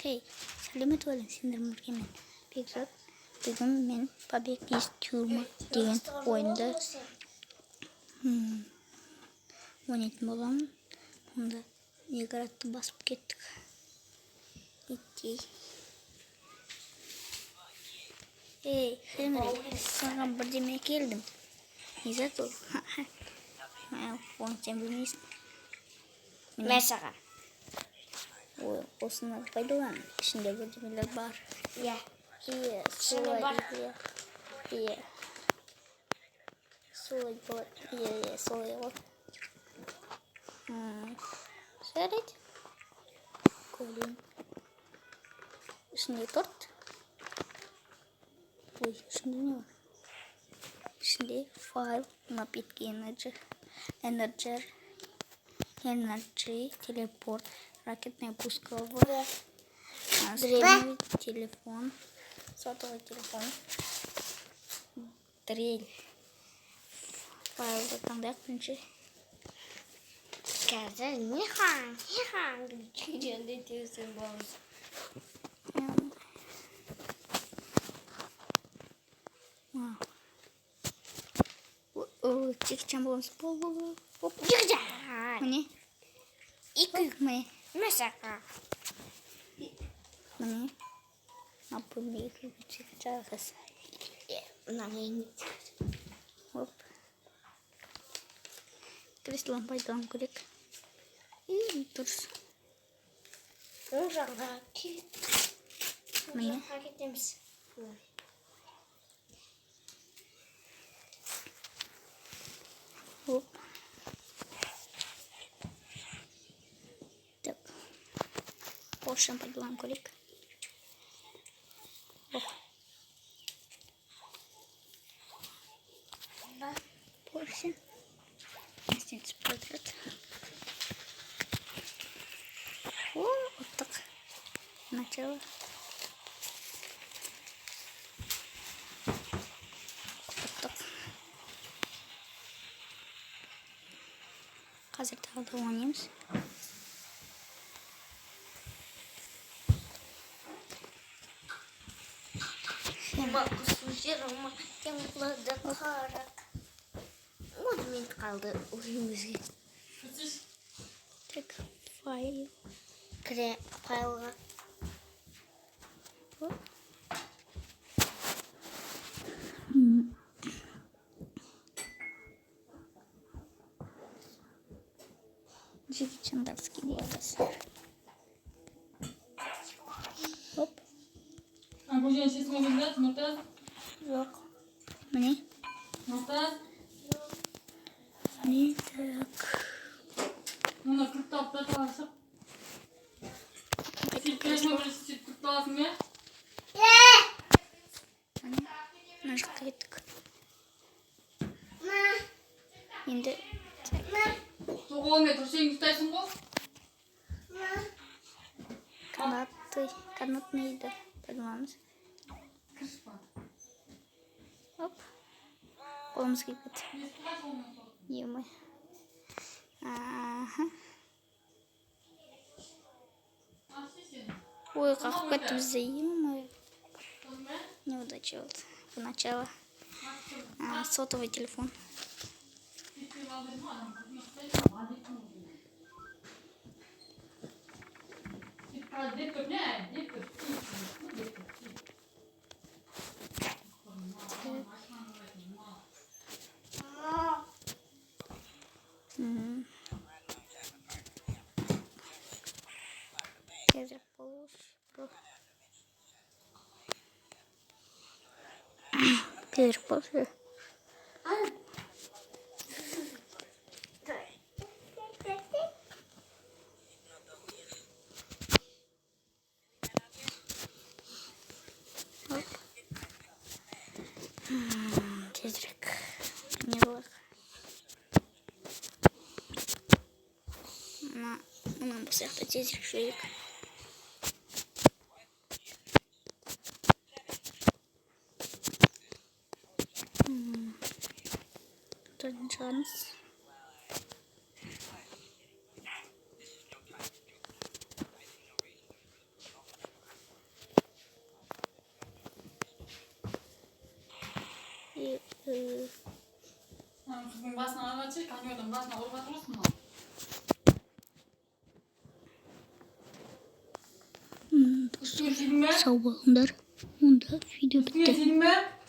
Hey, сәлемет болың, сендер мен Бекзат. Бүгін мен побег из тюрьмы деген ойынды ойнайтын боламын. Онда наградты басып кеттік. Эй, Хенри, саған бірдеме келдім. Не за то? Оны сен білмейсің. Мен саған. Осыны пайдалан, ішінде бірдемелер бар. Иә. Солай болады. Солай болады. Жарайды. Көрейін. Ішінде торт. Ой, ішінде не бар? Ішінде файл, напитки энерджи, телепорт, ракетная пусковая, стрельный телефон, сотовый телефон, дрель. Файлды таңдайық бірінші. Қазір не хан жүргенде тезен боламыз. Чекчан боламыз. Жүрген. Міне. Міне. Мен саған. Міне. Апылды екі чекчағыз. Мынаны Оп. Креслоны пайдалану керек. Дұрыс. оң жаққа Міне. кетеміз. Оп. Так. Поршен пайдалану керек. Оп. Поршен. Настеніп қойдырады. Оттық. Начало. Оттық. Қазір тағы да ойнаймыз. Құсу жеріма темірледі қарақ. Мен қалды ойымызге. Так, файл. Кіре файлға. Жеке чандарский болады. Оп. А бұл жерін шесіме келдіңіз, Нұртаз? Жоқ. Міне. Нұртаз? Міне так. Мұны күртті алып та таласып. Сүйткелесіме бірінші сөйтіп таласың бе? Міне. Мына жаққа кеттік. Енді Соғуы метр сен ұстайсың ғой? канатныйды пайдаланамыз. Оп. Қолымыз келбеді. Емай. Ой, қақып кетті бізде. Емай. Неудача болды. Поначало. Сотовый телефон. Тезірек болуш. Тезірек болуш. Тезірек. Не болады. Мұнан бұл сияқты тезірек жүрейік. Тұрдың шығармыз. Bugün basına anlatır, kanıyordum. Basına orada durursun mu? Dostlar sabahındır. Onda video bitti. Silme.